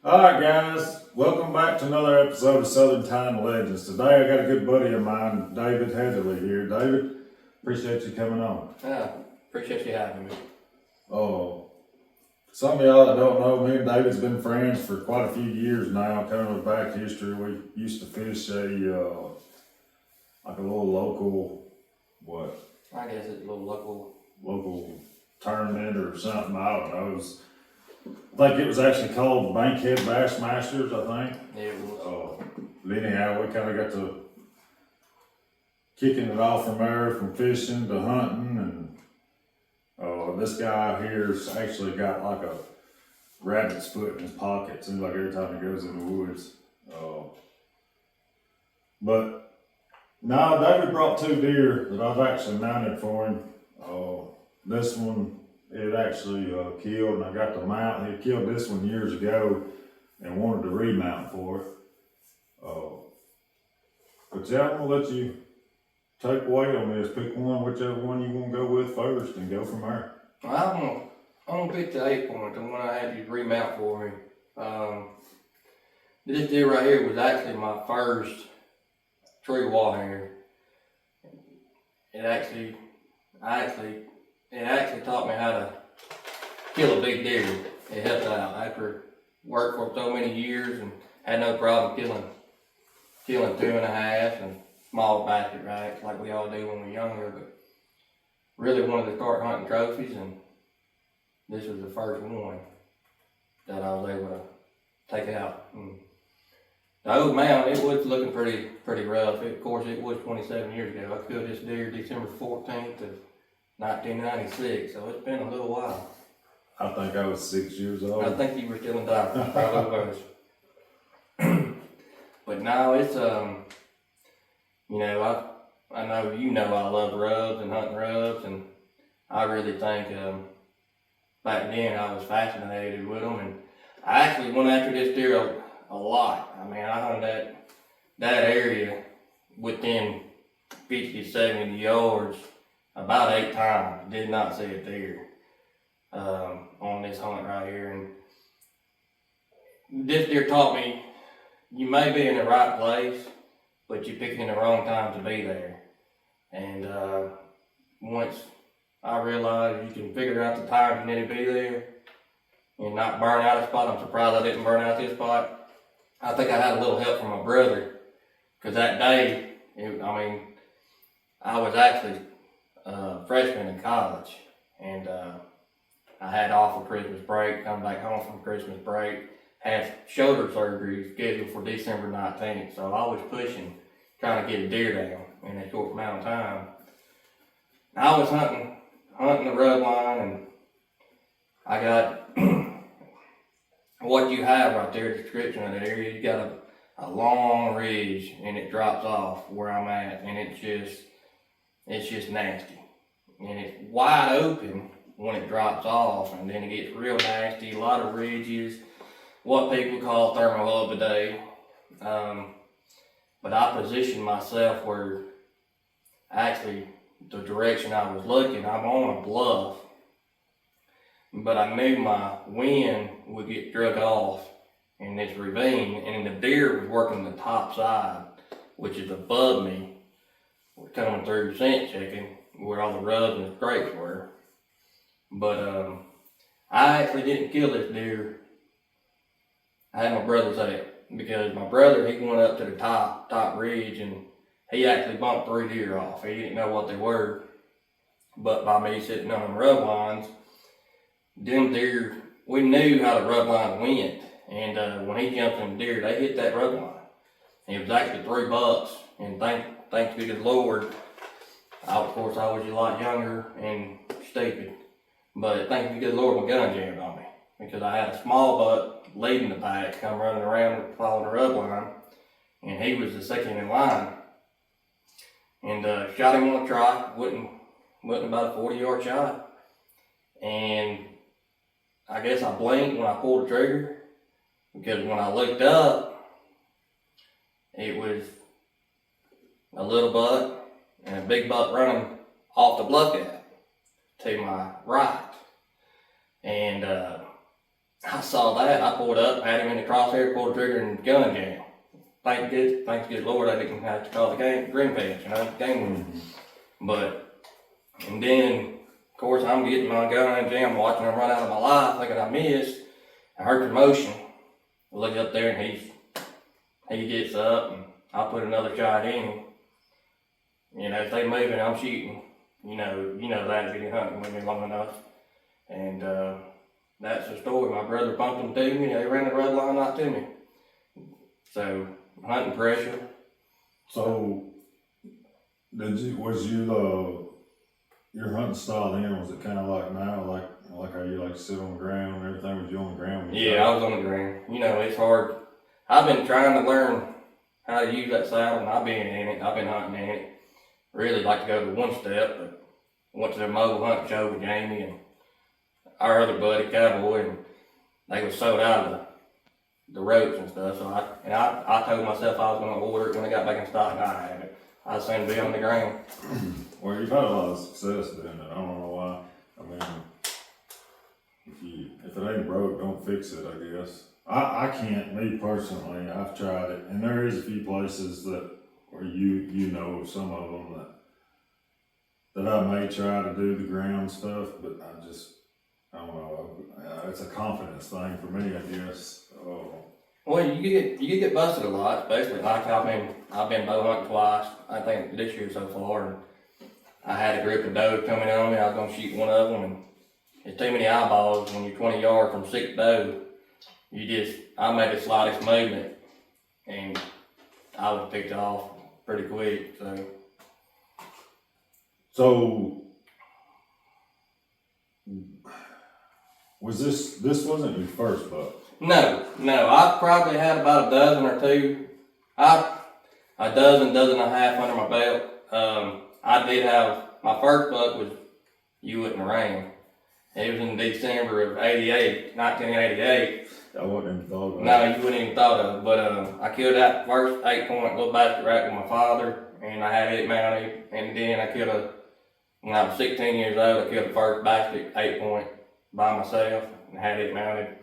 Alright guys, welcome back to another episode of Southern Time Legends. Today I got a good buddy of mine, David Heatherly here. David, appreciate you coming on. Yeah, appreciate you having me. Oh, some of y'all that don't know, me and David's been friends for quite a few years now. Kind of a back history. We used to fish like a little local, I guess it's a little local tournament or something. I don't know. I think it was actually called Bankhead Bassmasters, I think. Yeah, it was. But anyhow, we kind of got to kicking it off from there, from fishing to hunting, and this guy here's actually got like a rabbit's foot in his pocket. Seems like every time he goes in the woods. But no, David brought two deer that I've actually mounted for him. This one it actually killed, and I got the mount. He killed this one years ago and wanted to remount for it. But yeah, I'm gonna let you take away on this. Pick one, whichever one you want to go with first, and go from there. Well, I'm gonna pick the 8-point, the one I had you remount for me. This deer right here was actually my first tree wall hanger. It actually taught me how to kill a big deer. It helped out after worked for so many years and had no problem killing 2.5 and small basket racks like we all do when we're younger. But really wanted to start hunting trophies, and this was the first one that I was able to take out. And the old mount, it was looking pretty rough. Of course, it was 27 years ago. I killed this deer December 14th of 1996, so it's been a little while. I think I was 6 years old. I think you were still in diapers, probably was. But now it's I know I love rubs and hunting rubs, and I really think back then I was fascinated with them, and I actually went after this deer a lot. I mean, I hunted that area within 50, 70 yards about 8 times. Did not see a deer on this hunt right here, and this deer taught me you may be in the right place, but you're picking the wrong time to be there. And once I realized you can figure out the time you need to be there and not burn out a spot, I'm surprised I didn't burn out this spot. I think I had a little help from my brother, because that day, I was actually a freshman in college, and I had off for Christmas break, come back home from Christmas break, had shoulder surgery scheduled for December 19th, so I was pushing, trying to get a deer down in a short amount of time. I was hunting the rub line, and I got what you have right there, the description of the area. You got a long ridge, and it drops off where I'm at, and it's just nasty. And it's wide open when it drops off, and then it gets real nasty, a lot of ridges, what people call thermal hub today. But I positioned myself where actually the direction I was looking, I'm on a bluff, but I knew my wind would get drug off in this ravine, and the deer was working the top side, which is above me, coming through scent checking where all the rubs and the scrapes were. But I actually didn't kill this deer. I had my brother say it, because my brother, he went up to the top ridge, and he actually bumped 3 deer off. He didn't know what they were, but by me sitting on them rub lines, them deer, we knew how the rub line went, and when he jumped in the deer, they hit that rub line. And it was actually 3 bucks, and thanks be to the Lord, of course I was a lot younger and stupid, but thanks be to the Lord, my gun jammed on me, because I had a small buck leading the pack, come running around following the rub line, and he was the second in line. And shot him on a trot, wasn't about a 40-yard shot. And I guess I blinked when I pulled the trigger, because when I looked up, it was a little buck and a big buck running off the bluff gap to my right. And I saw that, I pulled up, had him in the crosshair, pulled the trigger, and gun jammed. Thanks good Lord I didn't have to call the green fence, game warden. But, and then, of course, I'm getting my gun jammed, watching him run out of my life, thinking I missed. I heard the motion. I look up there, and he gets up, and I put another shot in him. If they moving, I'm shooting. You know that if you've been hunting with me long enough. And that's the story. My brother bumped them to me, they ran the red line out to me. So, hunting pressure. So, your hunting style then, was it kind of like now, like how you like to sit on the ground and everything? Was you on the ground? Yeah, I was on the ground. It's hard. I've been trying to learn how to use that saddle, and I've been in it. I've been hunting in it. Really like to go to one step, but went to the mobile hunt show with Jamie and our other buddy, Cowboy, and they was sold out of the ropes and stuff. So I told myself I was going to order it when I got back in stock, and I had it. I was soon to be on the ground. Well, you've had a lot of success doing it. I don't know why. I mean, if it ain't broke, don't fix it, I guess. I can't, me personally, I've tried it, and there is a few places where you know some of them that I may try to do the ground stuff, but I don't know. It's a confidence thing for me, I guess. Well, you get busted a lot, especially like I've been bow hunting twice. I think this year so far. And I had a group of does coming on me. I was gonna shoot one of them, and it's too many eyeballs when you're 20 yards from 6 doe. I made the slightest movement, and I was picked off pretty quick. So was this wasn't your first buck? No. I probably had about a dozen or two. A dozen and a half under my belt. I did have, my first buck was You Wouldn't Rain. It was in December of 1988. I wouldn't even thought of it. No, you wouldn't even thought of it. But I killed that first 8-point little basket rack with my father, and I had it mounted. And then when I was 16 years old, I killed the first basket 8-point by myself and had it mounted.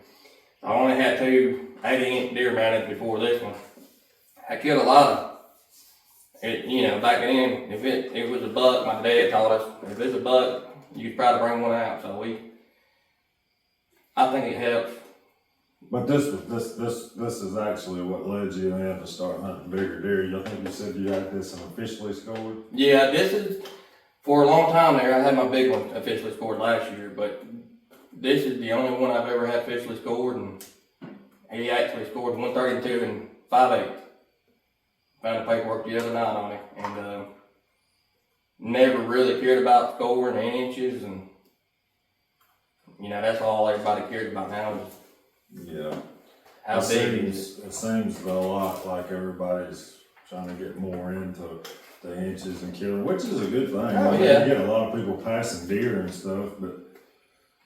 I only had 2 80-inch deer mounted before this one. I killed a lot of it. Back then, if it was a buck, my dad taught us, if it's a buck, you try to bring one out. So I think it helps. But this is actually what led you in to start hunting bigger deer. I think you said you had this and officially scored. Yeah, this is, for a long time there, I had my big one officially scored last year, but this is the only one I've ever had officially scored, and he actually scored 132 and 5/8. Found the paperwork the other night on it, and never really cared about scoring the inches, and that's all everybody cares about now is how big it is. It seems a lot like everybody's trying to get more into the inches and killing, which is a good thing. Oh, yeah. You get a lot of people passing deer and stuff, but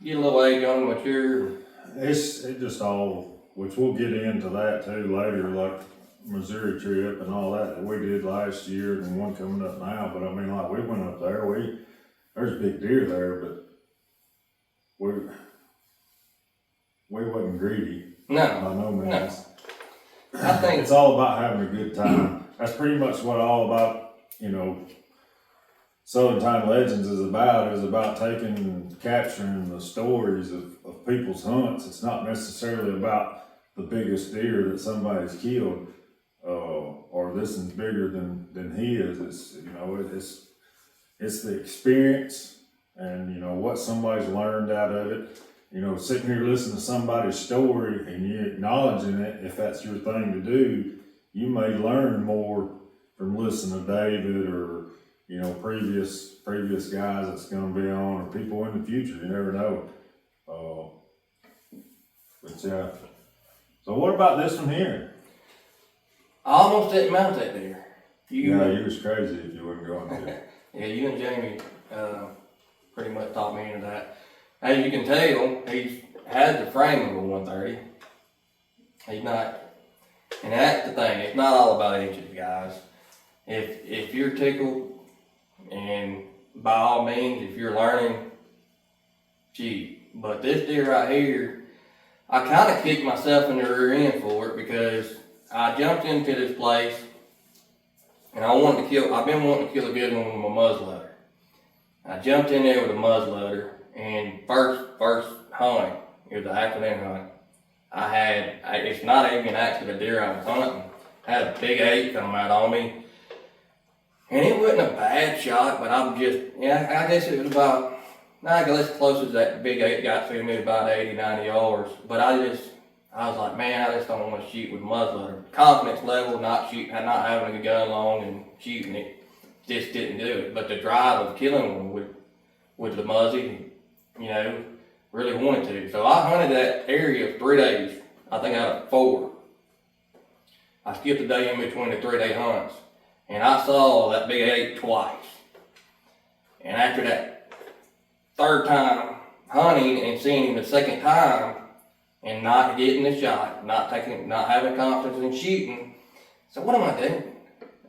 Get a little age on mature. it just all, which we'll get into that too later, like Missouri trip and all that we did last year and one coming up now. But I mean, like we went up there, there's big deer there, but we wasn't greedy. No. By no means. No. I think it's all about having a good time. That's pretty much what all about, Southern Time Legends is about taking and capturing the stories of people's hunts. It's not necessarily about the biggest deer that somebody's killed, or this one's bigger than he is. It's the experience and what somebody's learned out of it. Sitting here listening to somebody's story and you acknowledging it, if that's your thing to do, you may learn more from listening to David or previous guys that's going to be on, or people in the future. You never know. But yeah. So what about this one here? I almost didn't mount that deer. You was crazy if you wasn't going to. Yeah, you and Jamie pretty much taught me into that. As you can tell, he has the frame of a 130. He's not, and that's the thing. It's not all about inches, guys. If you're tickled, and by all means, if you're learning, gee. But this deer right here, I kind of kicked myself in the rear end for it because I jumped into this place and I've been wanting to kill a good one with my muzzleloader. I jumped in there with a muzzleloader and first hunt, it was an afternoon hunt. It's not even actually a deer I was hunting. I had a big 8 come out on me. And it wasn't a bad shot, but I guess it was about, I guess as close as that big 8 got to me, about 80, 90 yards. But I was like, man, I just don't want to shoot with muzzleloader. Confidence level, not having a gun long and shooting it, just didn't do it. But the drive of killing one with the muzzy, really wanted to. So I hunted that area 3 days, I think out of 4. I skipped a day in between the 3-day hunts. And I saw that big 8 twice. And after that 3rd time hunting and seeing him the 2nd time and not getting the shot, not having confidence in shooting, so what am I doing?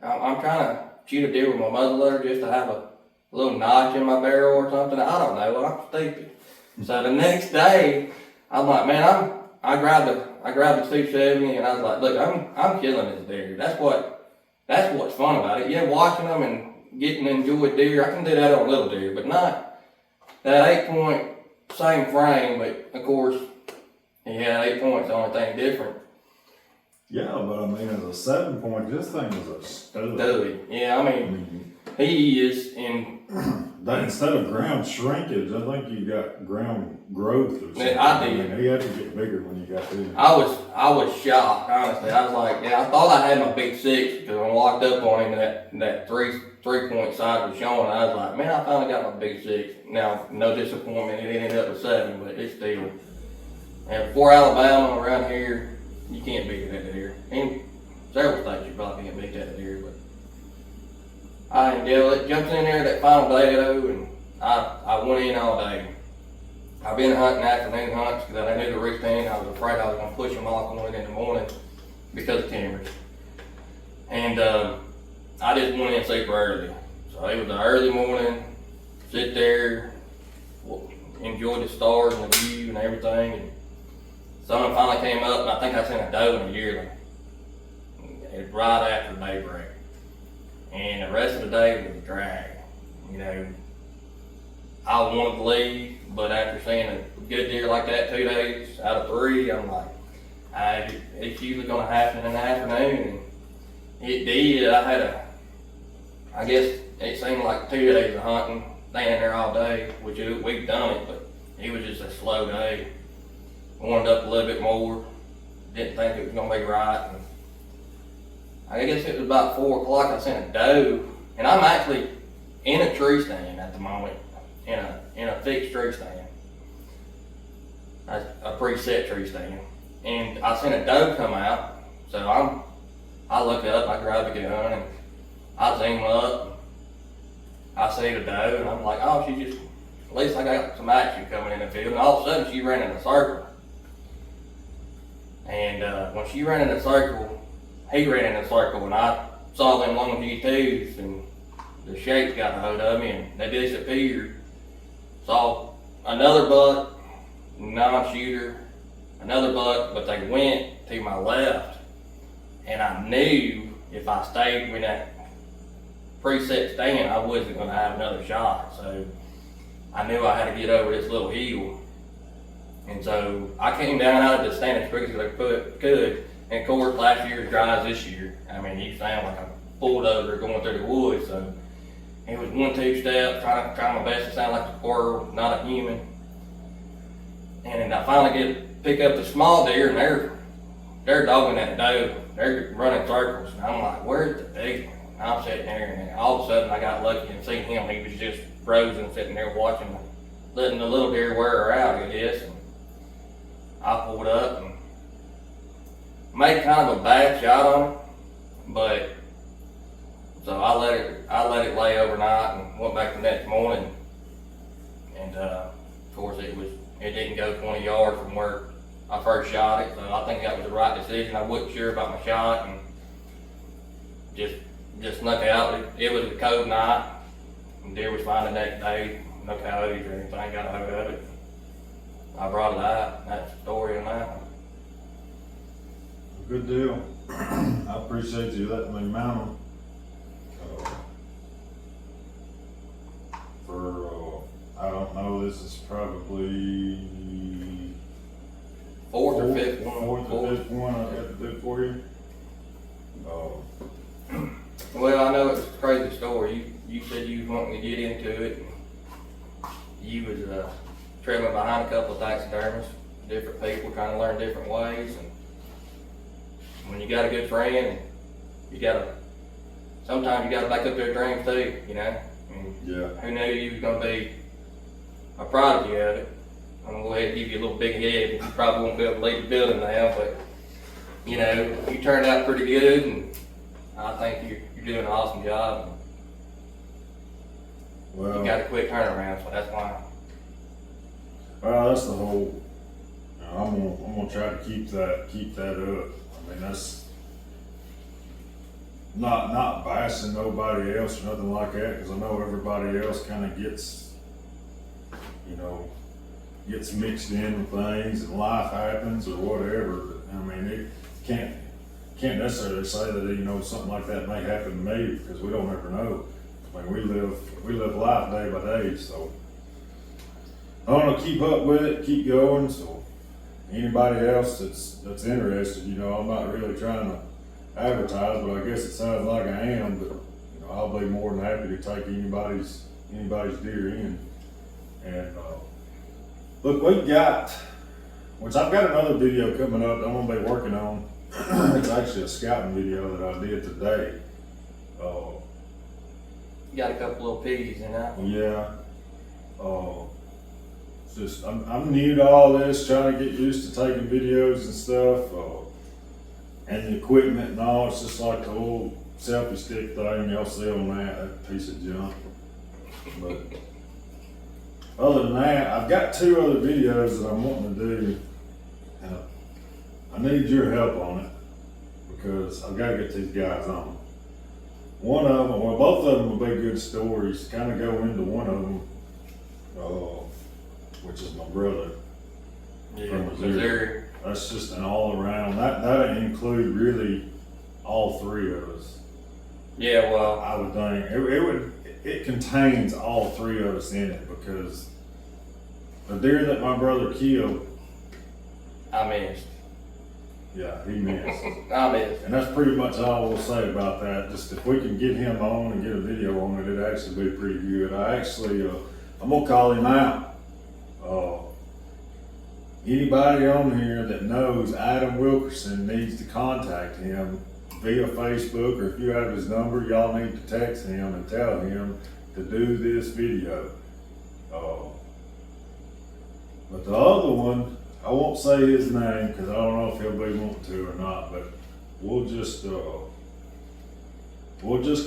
I'm trying to shoot a deer with my muzzleloader just to have a little notch in my barrel or something. I don't know. I'm stupid. So the next day, I'm like, man, I grabbed the 270 and I was like, look, I'm killing this deer. That's what's fun about it. Yeah, watching them and getting to enjoy deer. I can do that on little deer, but not that 8-point same frame. But of course, he had 8 points. The only thing different. Yeah, but I mean, as a 7-point, this thing is a stud. Dudley. Yeah, I mean, he is in. That instead of ground shrinkage, I think you got ground growth or something. Yeah, I did. Mean, he had to get bigger when you got there. I was shocked, honestly. I was like, yeah, I thought I had my big 6 because when I walked up on him, that 3-point side was showing. I was like, man, I finally got my big 6. Now, no disappointment, it ended up with 7, but it's still. And before Alabama around here, you can't beat that deer. In several states, you probably can't beat that deer, but I jumped in there that final day though, and I went in all day. I've been hunting afternoon hunts because I knew the routine. I was afraid I was going to push them off going in the morning because of timers. And I just went in super early. So it was an early morning, sit there, enjoy the stars and the view and everything. And sun finally came up, and I think I sent a doe in a yearling. It was right after daybreak. And the rest of the day was a drag. I wanted to leave, but after seeing a good deer like that 2 days out of 3, I'm like, it's usually going to happen in the afternoon. And it did. I guess it seemed like 2 days of hunting, staying there all day, which we've done it, but it was just a slow day. Warmed up a little bit more, didn't think it was going to be right. And I guess it was about 4 o'clock, I sent a doe, and I'm actually in a tree stand at the moment, in a fixed tree stand, a preset tree stand. And I sent a doe come out, so I look up, I grab the gun, and I zoom up, I see the doe, and I'm like, oh, at least I got some action coming in the field. And all of a sudden, she ran in a circle. And when she ran in a circle, he ran in a circle, and I saw them long G2s, and the shakes got a hold of me, and they disappeared. Saw another buck, non-shooter, another buck, but they went to my left, and I knew if I stayed with that preset stand, I wasn't going to have another shot. So I knew I had to get over this little hill. And so I came down out of the stand as quick as I could. And of course, last year was dry as this year. I mean, you sound like a bulldozer going through the woods. So it was 1-2 steps, trying my best to sound like a squirrel, not a human. And I finally pick up the small deer, and they're dogging that doe. They're running circles, and I'm like, where's the big one? I'm sitting there, and then all of a sudden I got lucky and seen him. He was just frozen, sitting there watching, letting the little deer wear her out, I guess. And I pulled up and made kind of a bad shot on it, but so I let it lay overnight and went back the next morning, and of course it didn't go 20 yards from where I first shot it, so I think that was the right decision. I wasn't sure about my shot and just snuck out. It was a cold night, and deer was fine the next day, no coyotes or anything got a hold of it. I brought it out. That's the story of mine. Good deal. I appreciate you letting me mount them. I don't know, this is probably Fourth or fifth one. Fourth or fifth one I got to do for you. Well, I know it's a crazy story. You said you was wanting to get into it. You was trailing behind a couple of taxidermists, different people trying to learn different ways. And when you got a good friend, sometimes you gotta back up their dreams too, you know? And Yeah. who knew you was gonna be a prodigy of it? I'm gonna go ahead and give you a little big head. You probably won't be able to leave the building now, but you know, you turned out pretty good, and I think you're doing an awesome job. Well, You got a quick turnaround, so that's why. that's the whole. I'm gonna try to keep that up. I mean, that's not bashing nobody else or nothing like that, because I know everybody else kind of gets mixed in with things and life happens or whatever. But, I mean, it can't necessarily say that something like that may happen to me, because we don't ever know. I mean, we live life day by day, so I want to keep up with it, keep going. So anybody else that's interested, I'm not really trying to advertise, but I guess it sounds like I am. But I'll be more than happy to take anybody's deer in. And look, I've got another video coming up that I'm gonna be working on. It's actually a scouting video that I did today. You got a couple little piggies in that one. Yeah. It's just I'm new to all this, trying to get used to taking videos and stuff, and the equipment and all. It's just like the old selfie stick thing y'all see on that piece of junk. But other than that, I've got 2 other videos that I'm wanting to do, and I need your help on it because I've got to get these guys on. One of them, well, both of them will be good stories. Kind of go into one of them, which is my brother from Missouri. That's just an all around. That include really all 3 of us. Yeah, well, I would think it contains all 3 of us in it, because the deer that my brother killed, I missed. yeah, he missed. I missed. And that's pretty much all we'll say about that. Just if we can get him on and get a video on it, it'd actually be pretty good. I'm gonna call him out. Anybody on here that knows Adam Wilkerson needs to contact him via Facebook, or if you have his number, y'all need to text him and tell him to do this video. But the other one, I won't say his name because I don't know if he'll be wanting to or not, but we'll just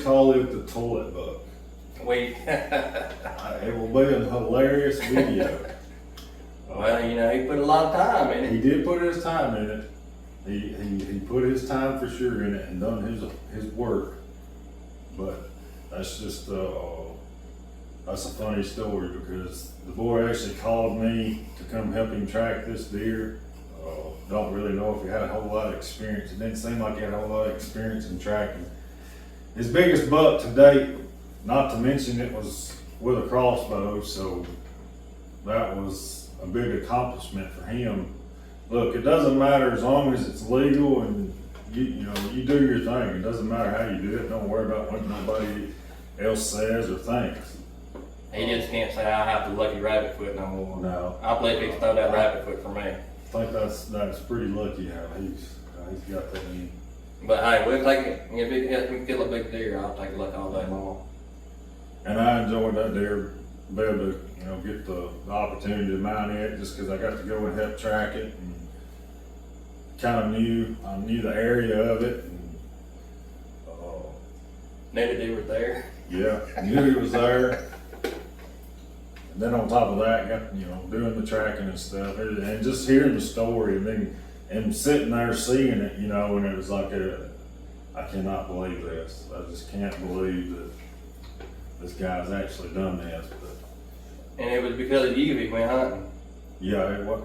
call it the toilet buck. It will be a hilarious video. Well, he put a lot of time in it. He did put his time in it. He put his time for sure in it and done his work. But that's just that's a funny story, because the boy actually called me to come help him track this deer. Don't really know if he had a whole lot of experience. It didn't seem like he had a whole lot of experience in tracking. His biggest buck to date, not to mention it was with a crossbow, so that was a big accomplishment for him. Look, it doesn't matter as long as it's legal and you do your thing. It doesn't matter how you do it. Don't worry about what nobody else says or thinks. He just can't say I have the lucky rabbit foot no more. No. I believe he can throw that rabbit foot for me. I think that's pretty lucky how he's got that in. But hey, we'll take it. If it helps me kill a big deer, I'll take a look all day long. And I enjoyed that deer, be able to get the opportunity to mount it, just because I got to go and help track it, and kind of knew the area of it, and Knew the deer was there. yeah, knew he was there. And then on top of that, got doing the tracking and stuff, and just hearing the story, and then sitting there seeing it, and it was like I cannot believe this. I just can't believe that this guy's actually done this. But And it was because of you he went hunting. Yeah, it was.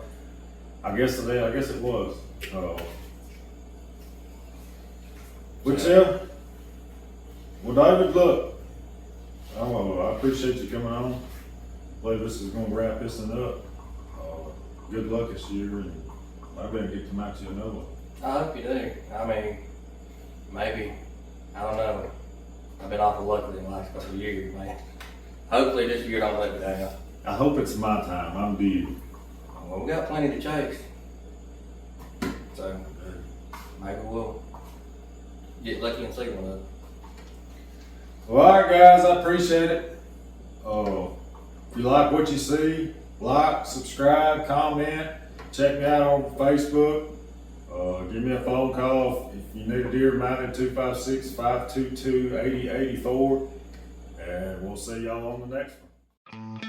I guess it was. But yeah. Well, David, look, I appreciate you coming on. I believe this is gonna wrap this one up. Good luck this year, and maybe I get to match you another one. I hope you do. I mean, maybe. I don't know. I've been awful lucky in the last couple of years, man. Hopefully this year don't let me down. I hope it's my time. I'm due. Well, we got plenty to chase. So, maybe we'll get lucky and see one of them. Well, all right, guys, I appreciate it. If you like what you see, like, subscribe, comment, check me out on Facebook. Give me a phone call if you need a deer mounted, 256-522-8084. And we'll see y'all on the next one.